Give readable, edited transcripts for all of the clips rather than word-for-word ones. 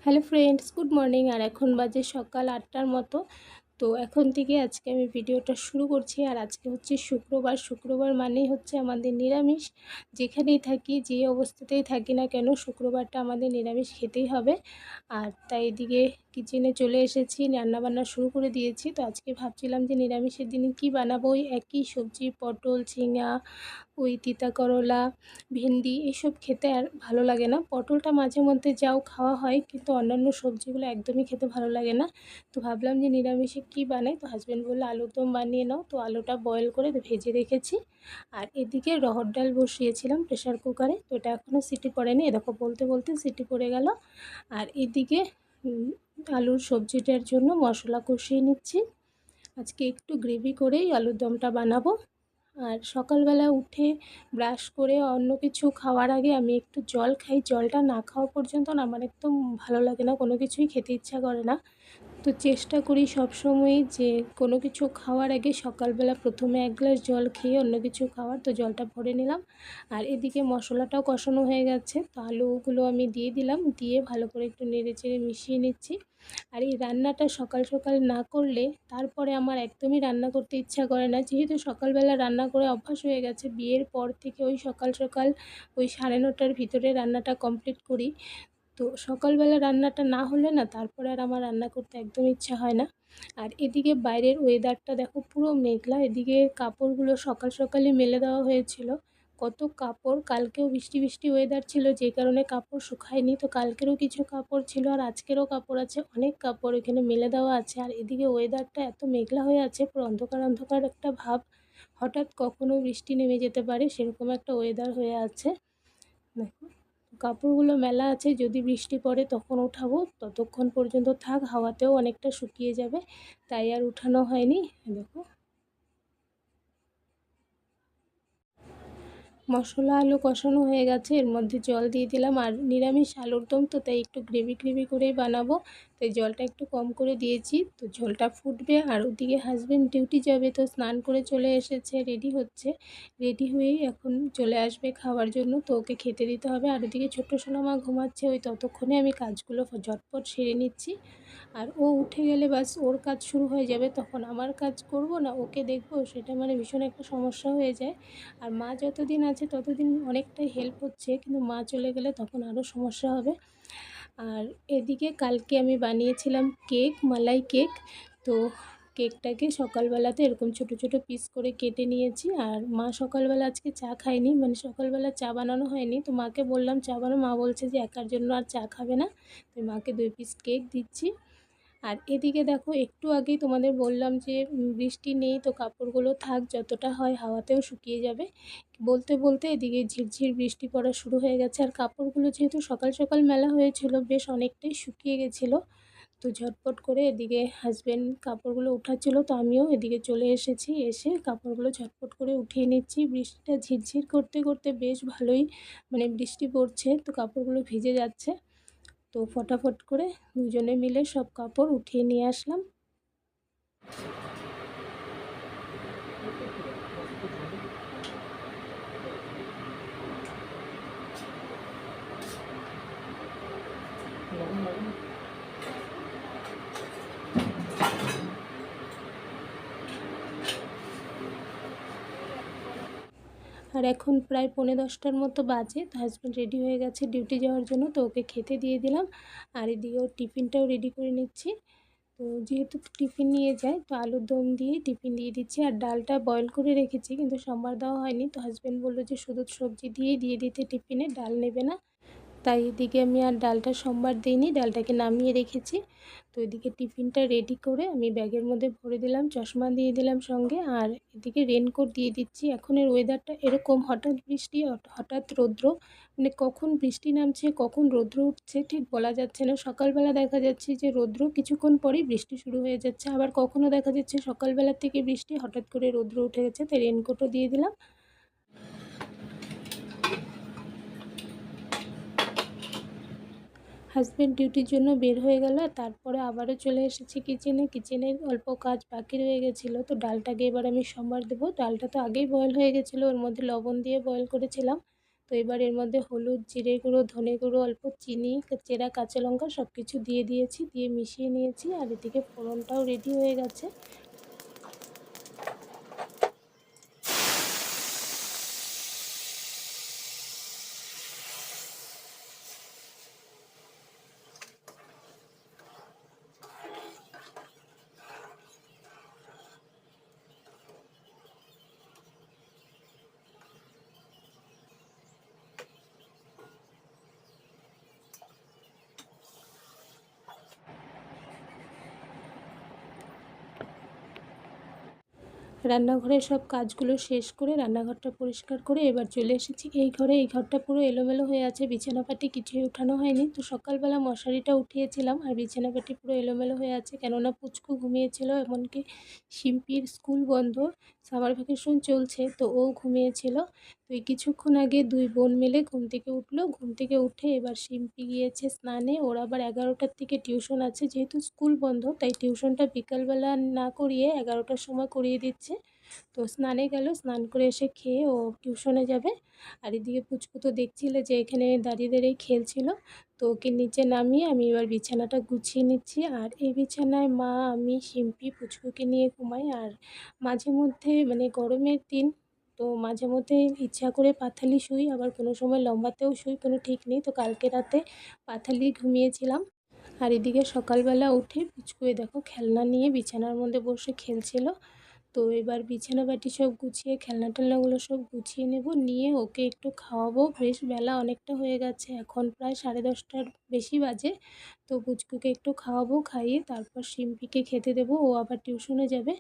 Hello friends, good morning. আর এখন বাজে সকাল 8টার মতো। তো এখন থেকে আজকে আমি ভিডিওটা শুরু করছি। আর আজকে হচ্ছে শুক্রবার। শুক্রবার মানেই হচ্ছে আমাদের নিরামিষ। যেখানেই থাকি, যে অবস্থাতেই থাকি না কেন, শুক্রবারটা আমাদের নিরামিষ খেতেই হবে। আর তাই এদিকে কিচেনে চলে এসেছি, রান্নাবান্না শুরু করে দিয়েছি। তো আজকে ভাবছিলাম যে নিরামিষের দিনে কি বানাবো। ওই একই সবজি, পটল, ঝিঙা, ওই তিতা করলা, ভেন্ডি এসব খেতে আর ভালো লাগে না। পটলটা মাঝে মধ্যে যাও খাওয়া হয়, কিন্তু অন্যান্য সবজিগুলো একদমই খেতে ভালো লাগে না। তো ভাবলাম যে নিরামিষে কি বানাই। তো হাজব্যান্ড বললো আলুর দম বানিয়ে নাও। তো আলুটা বয়েল করে ভেজে রেখেছি। আর এদিকে রহর ডাল বসিয়েছিলাম প্রেশার কুকারে। তো এটা এখনও সিটি পড়েনি, এরকম বলতে বলতে সিটি পড়ে গেল। আর এদিকে আলুর সবজিটার জন্য মশলা কষিয়ে নিচ্ছি। আজকে একটু গ্রেভি করেই আলুর দমটা বানাবো। আর সকালবেলা উঠে ব্রাশ করে অন্য কিছু খাওয়ার আগে আমি একটু জল খাই। জলটা না খাওয়া পর্যন্ত না আমার একদম ভালো লাগে না, কোনো কিছুই খেতে ইচ্ছা করে না। তো চেষ্টা করি সবসময়ই যে কোনো কিছু খাওয়ার আগে সকালবেলা প্রথমে 1 গ্লাস জল খেয়ে অন্য কিছু খাওয়ার। তো জলটা ভরে নিলাম। আর এদিকে মশলাটাও কষানো হয়ে গেছে। তো আলুগুলো আমি দিয়ে দিলাম, দিয়ে ভালো করে একটু নেড়েচেড়ে মিশিয়ে নিচ্ছি। আর এই রান্নাটা সকাল সকাল না করলে তারপরে আমার একদমই রান্না করতে ইচ্ছা করে না। যেহেতু সকালবেলা রান্না করে অভ্যাস হয়ে গেছে, বিয়ের পর থেকে ওই সকাল সকাল ওই 9:30টার ভিতরে রান্নাটা কমপ্লিট করি। তো সকালবেলা রান্নাটা না হলে না তারপরে আর আমার রান্না করতে একদম ইচ্ছা হয় না। আর এদিকে বাইরের ওয়েদারটা দেখো, পুরো মেঘলা। এদিকে কাপড়গুলো সকাল সকালই মেলে দেওয়া হয়েছিল। কত কাপড়, কালকেও বৃষ্টি বৃষ্টি ওয়েদার ছিল, যে কারণে কাপড় শুকায়নি। তো কালকেরও কিছু কাপড় ছিল, আর আজকেরও কাপড় আছে, অনেক কাপড় এখানে মেলে দেওয়া আছে। আর এদিকে ওয়েদারটা এত মেঘলা হয়ে আছে, পুরো অন্ধকার অন্ধকার একটা ভাব। হঠাৎ কখনো বৃষ্টি নেমে যেতে পারে, সেরকম একটা ওয়েদার হয়ে আছে। দেখো, কাপড়গুলো মেলা আছে, যদি বৃষ্টি পড়ে তখন উঠাবো। ততক্ষণ পর্যন্ত থাক, হাওয়াতেও অনেকটা শুকিয়ে যাবে, তাই আর উঠানো হয়নি। দেখো, মশলা আলু কষানো হয়ে গেছে, এর মধ্যে জল দিয়ে দিলাম। আর নিরামিষ আলুর দম তো, তাই একটু গ্রেভি গ্রেভি করেই বানাবো, তাই জলটা একটু কম করে দিয়েছি। তো ঝোলটা ফুটবে। আর ওদিকে হাজব্যান্ড ডিউটি যাবে, তো স্নান করে চলে এসেছে, রেডি হচ্ছে। রেডি হয়েই এখন চলে আসবে খাওয়ার জন্য। তো ওকে খেতে দিতে হবে। আর ওদিকে ছোট্ট সোনামা ঘুমাচ্ছে, ওই ততক্ষণে আমি কাজগুলো ঝটপট সেরে নিচ্ছি। আর ও উঠে গেলে বাস ওর কাজ শুরু হয়ে যাবে, তখন আমার কাজ করব না ওকে দেখবো, সেটা মানে ভীষণ একটা সমস্যা হয়ে যায়। আর মা যতদিন আছে ততদিন অনেকটাই হেল্প হচ্ছে, কিন্তু মা চলে গেলে তখন আরও সমস্যা হবে। আর এদিকে কালকে আমি বানিয়েছিলাম কেক, মালাই কেক। তো কেকটাকে সকালবেলাতে এরকম ছোট ছোট পিস করে কেটে নিয়েছি। আর মা সকালবেলা আজকে চা খায়নি, মানে সকালবেলা চা বানানো হয়নি। তো মাকে বললাম চা বানানো, মা বলছে যে একার জন্য আর চা খাবে না। তো মাকে 2 পিস কেক দিচ্ছি। আর এদিকে দেখো, একটু আগেই তোমাদের বললাম যে বৃষ্টি নেই, তো কাপড়গুলো থাক, যতটা হয় হাওয়াতেও শুকিয়ে যাবে। বলতে বলতে এদিকে ঝিরঝির বৃষ্টি পড়া শুরু হয়ে গেছে। আর কাপড়গুলো যেহেতু সকাল সকাল মেলা হয়েছিল, বেশ অনেকটাই শুকিয়ে গেছিলো। তো ঝটপট করে এদিকে হাজব্যান্ড কাপড়গুলো উঠাচ্ছিলো, তো আমিও এদিকে চলে এসেছি। এসে কাপড়গুলো ঝটপট করে উঠিয়ে নিচ্ছি। বৃষ্টিটা ঝিরঝির করতে করতে বেশ ভালোই মানে বৃষ্টি পড়ছে, তো কাপড়গুলো ভিজে যাচ্ছে। তো ফটাফট করে দুজনে মিলে সব কাপড় উঠিয়ে নিয়ে আসলাম। আর এখন প্রায় 9:45টার মতো বাজে। তো হাজব্যান্ড রেডি হয়ে গেছে ডিউটি যাওয়ার জন্য, তো ওকে খেতে দিয়ে দিলাম। আর এদিকে ওর টিফিনটাও রেডি করে নিচ্ছি। তো যেহেতু টিফিন নিয়ে যায়, তো আলুর দম দিয়ে টিফিন দিয়ে দিচ্ছি। আর ডালটা বয়েল করে রেখেছি, কিন্তু সম্বার দেওয়া হয়নি। তো হাজব্যান্ড বললো যে শুধু সবজি দিয়েই দিয়ে দিতে, টিফিনে ডাল নেবে না। তাই এদিকে আমি আর ডালটা সম্বার দিইনি, ডালটাকে নামিয়ে রেখেছি। তো এদিকে টিফিনটা রেডি করে আমি ব্যাগের মধ্যে ভরে দিলাম, চশমা দিয়ে দিলাম সঙ্গে। আর এদিকে রেনকোট দিয়ে দিচ্ছি। এখনের ওয়েদারটা এরকম, হঠাৎ বৃষ্টি হঠাৎ রৌদ্র, মানে কখন বৃষ্টি নামছে কখন রৌদ্র উঠছে ঠিক বলা যাচ্ছে না। সকালবেলা দেখা যাচ্ছে যে রৌদ্র, কিছুক্ষণ পরেই বৃষ্টি শুরু হয়ে যাচ্ছে। আবার কখনও দেখা যাচ্ছে সকালবেলা থেকে বৃষ্টি, হঠাৎ করে রৌদ্র উঠে গেছে। তাই রেনকোটও দিয়ে দিলাম। হাজব্যান্ড ডিউটির জন্য বের হয়ে গেল। তারপরে আবারও চলে এসেছি কিচেনে। কিচেনের অল্প কাজ বাকি রয়ে গেছিলো। তো ডালটাকে এবার আমি সম্বার দেবো। ডালটা তো আগেই বয়েল হয়ে গেছিলো, ওর মধ্যে লবণ দিয়ে বয়েল করেছিলাম। তো এবার এর মধ্যে হলুদ, জিরে গুঁড়ো, ধনে গুঁড়ো, অল্প চিনি, চেরা কাঁচা লঙ্কা সব কিছু দিয়ে দিয়েছি, দিয়ে মিশিয়ে নিয়েছি। আর এদিকে ফোড়নটাও রেডি হয়ে গেছে। রান্নাঘরের সব কাজগুলো শেষ করে রান্নাঘরটা পরিষ্কার করে এবার চলে এসেছি এই ঘরে। এই ঘরটা পুরো এলোমেলো হয়ে আছে, বিছানাপাটি কিছুই উঠানো হয়নি। তো সকালবেলা মশারিটা উঠিয়েছিলাম আর বিছানাপাটি পুরো এলোমেলো হয়ে আছে, কেননা পুচকু ঘুমিয়েছিল, এমনকি শিম্পির স্কুল বন্ধ, সামার ভ্যাকেশন চলছে, তো ও ঘুমিয়েছিল। তো এই কিছুক্ষণ আগে দুই বোন মিলে ঘুম থেকে উঠলো। ঘুম থেকে উঠে এবার শিম্পি গিয়েছে স্নানে। ওর আবার 11টার থেকে টিউশন আছে, যেহেতু স্কুল বন্ধ তাই টিউশনটা বিকালবেলা না করিয়ে 11টার সময় করিয়ে দিচ্ছে। তো স্নানে গেল, স্নান করে এসে খেয়ে ও টিউশনে যাবে। আর এদিকে পুচকু তো দেখছিলে যে এখানে দাঁড়িয়ে দাঁড়িয়ে খেলছিল, তো ওকে নিচে নামিয়ে আমি এবার বিছানাটা গুছিয়ে নিচ্ছি। আর এই বিছানায় মা, আমি, শিম্পি পুচকুকে নিয়ে ঘুমাই। আর মাঝে মধ্যে মানে গরমের দিন তো মাঝে মধ্যে ইচ্ছা করে পাথালি শুই, আবার কোনো সময় লম্বাতেও শুই, কোনো ঠিক নেই। তো কালকে রাতে পাথালি ঘুমিয়েছিলাম। আর এদিকে সকালবেলা উঠে পুচকুয়ে দেখো খেলনা নিয়ে বিছানার মধ্যে বসে খেলছিল। তো এবার বিছানা বাটি সব গুছিয়ে খেলনা টেলনাগুলো সব গুছিয়ে নেব, নিয়ে ওকে একটু খাওয়াবো। বেশ বেলা অনেকটা হয়ে গেছে, এখন প্রায় 10:30টার বেশি বাজে। তো পুচকুকে একটু খাওয়াবো, খাইয়ে তারপর শিম্পিকে খেতে দেবো, ও আবার টিউশনে যাবে।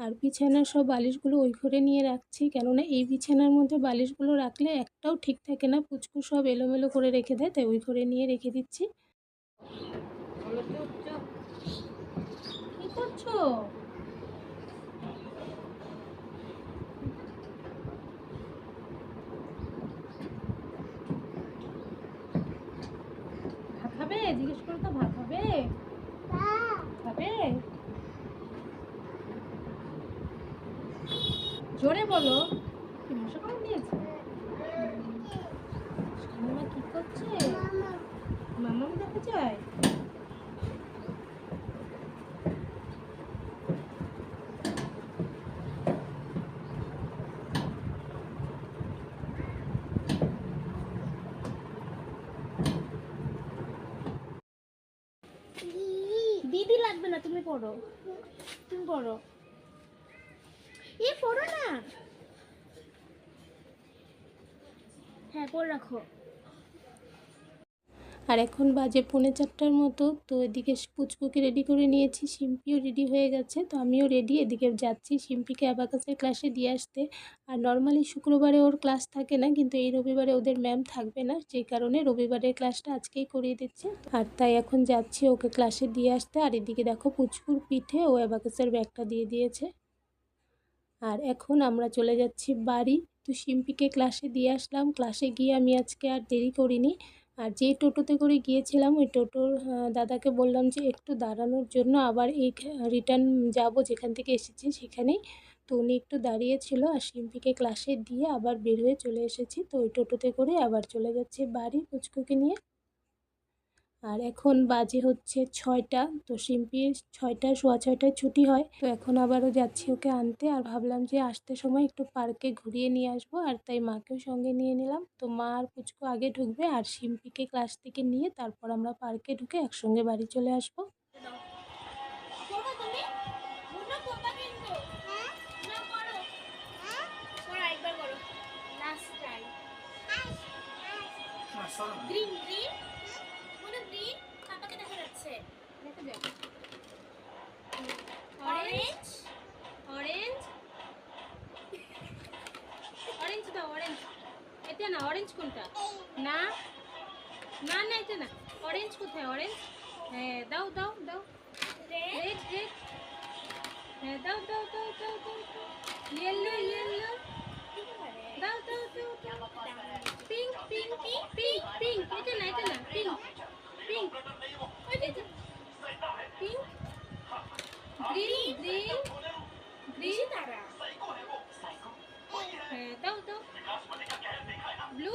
আর বিছানার সব বালিশগুলো ওই ঘরে নিয়ে রাখছি, কেননা এই বিছানার মধ্যে বালিশগুলো রাখলে একটাও ঠিক থাকে না, পুচকু সব এলোমেলো করে রেখে দেয়, তাই ওই ঘরে নিয়ে রেখে দিচ্ছি। কি করছো? ভাত খাবে? জিজ্ঞেস করো তো, ভাত খাবে? খাবে? জোরে বলো। কি মশা কামড় দিয়েছে? মামা কি করছে? মামাম দেখা যায়? দিদি লাগবে না, তুমি পড়ো, তুমি পড়ো। এ পড়ো না। হ্যাঁ পড়ে রাখো। আর এখন বাজে 3:45টার মতো। তো এদিকে পুচকুকে রেডি করে নিয়েছি, শিম্পিও রেডি হয়ে গেছে, তো আমিও রেডি। এদিকে যাচ্ছি শিম্পিকে অ্যাবাকাসের ক্লাসে দিয়ে আসতে। আর নর্মালি শুক্রবারে ওর ক্লাস থাকে না, কিন্তু এই রবিবারে ওদের ম্যাম থাকবে না, যেই কারণে রবিবারের ক্লাসটা আজকেই করিয়ে দিচ্ছে। আর তাই এখন যাচ্ছি ওকে ক্লাসে দিয়ে আসতে। আর এদিকে দেখো পুচকুর পিঠে ও অ্যাবাকাসের ব্যাগটা দিয়ে দিয়েছে। আর এখন আমরা চলে যাচ্ছি বাড়ি। তো শিম্পিকে ক্লাসে দিয়ে আসলাম। ক্লাসে গিয়ে আমি আজকে আর দেরি করিনি। আর যেই টোটোতে করে গিয়েছিলাম ওই টোটোর দাদাকে বললাম যে একটু দাঁড়ানোর জন্য, আবার এই রিটার্ন যাব যেখান থেকে এসেছি সেখানেই। তো উনি একটু দাঁড়িয়েছিল, আর শিম্পিকে ক্লাসে দিয়ে আবার বের হয়ে চলে এসেছি। তো ওই টোটোতে করে আবার চলে যাচ্ছি বাড়ি পুচকুকে নিয়ে। আর এখন বাজে হচ্ছে 6টা। তো শিম্পির 6টা, সোয়া 6টায় ছুটি হয়। তো এখন আবারও যাচ্ছি ওকে আনতে। আর ভাবলাম যে আসতে সময় একটু পার্কে ঘুরিয়ে নিয়ে আসবো, আর তাই মাকেও সঙ্গে নিয়ে নিলাম। তো মা আর পুচকু আগে ঢুকবে, আর শিম্পিকে ক্লাস থেকে নিয়ে তারপর আমরা পার্কে ঢুকে একসঙ্গে বাড়ি চলে আসবো। গ্রিন গ্রিন বলো, গ্রিন পাপাকে দেখা যাচ্ছে, দেখা যায়। অরেঞ্জ অরেঞ্জ অরেঞ্জ দাও, অরেঞ্জ। এটা না, অরেঞ্জ কোনটা? না না না, এটা না। অরেঞ্জ কোথায়? অরেঞ্জ, হ্যাঁ দাও দাও দাও। রেড রেড, হ্যাঁ দাও দাও দাও দাও দাও। ইয়েলো ইয়েলো, দাও দাও দাও দাও। পিঙ্ক পিঙ্ক পিঙ্ক পিঙ্ক, এটা না এটা না, pink pink, pink. Green green green, হ্যাঁ দাও দাও। ব্লু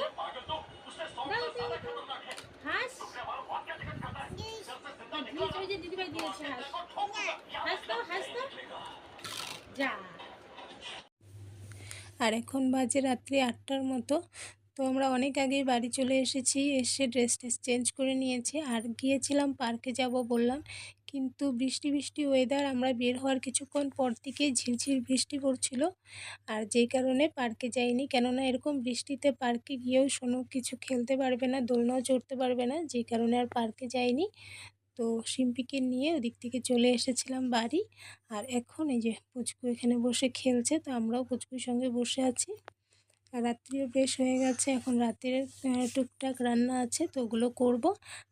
আর এখন বাজে রাত্রি 8টার মতো। তো আমরা অনেক আগেই বাড়ি চলে এসেছি, এসে ড্রেস চেঞ্জ করে নিয়েছি আর গিয়েছিলাম পার্কে যাব বললাম, কিন্তু বৃষ্টি বৃষ্টি ওয়েদার, আমরা বের হওয়ার কিছুক্ষণ পর থেকেই ঝিরঝির বৃষ্টি পড়ছিল। আর যেই কারণে পার্কে যাইনি, কেননা এরকম বৃষ্টিতে পার্কে গিয়েও শোনো কিছু খেলতে পারবে না, দোলনাও চড়তে পারবে না, যেই কারণে আর পার্কে যাইনি। তো শিম্পিকে নিয়ে ওদিক থেকে চলে এসেছিলাম বাড়ি। আর এখন এই যে পুচকু এখানে বসে খেলছে, তো আমরাও পুচকুর সঙ্গে বসে আছি। আর রাত্রিও বেশ হয়ে গেছে, এখন রাতের টুকটাক রান্না আছে, তো ওগুলো করব।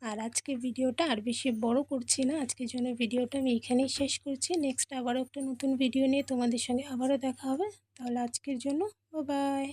আর আজকে ভিডিওটা আর বেশি বড় করছি না, আজকের জন্য ভিডিওটা আমি এখানেই শেষ করছি। নেক্সট আবারও একটা নতুন ভিডিও নিয়ে তোমাদের সঙ্গে আবারও দেখা হবে। তাহলে আজকের জন্য বাই বাই।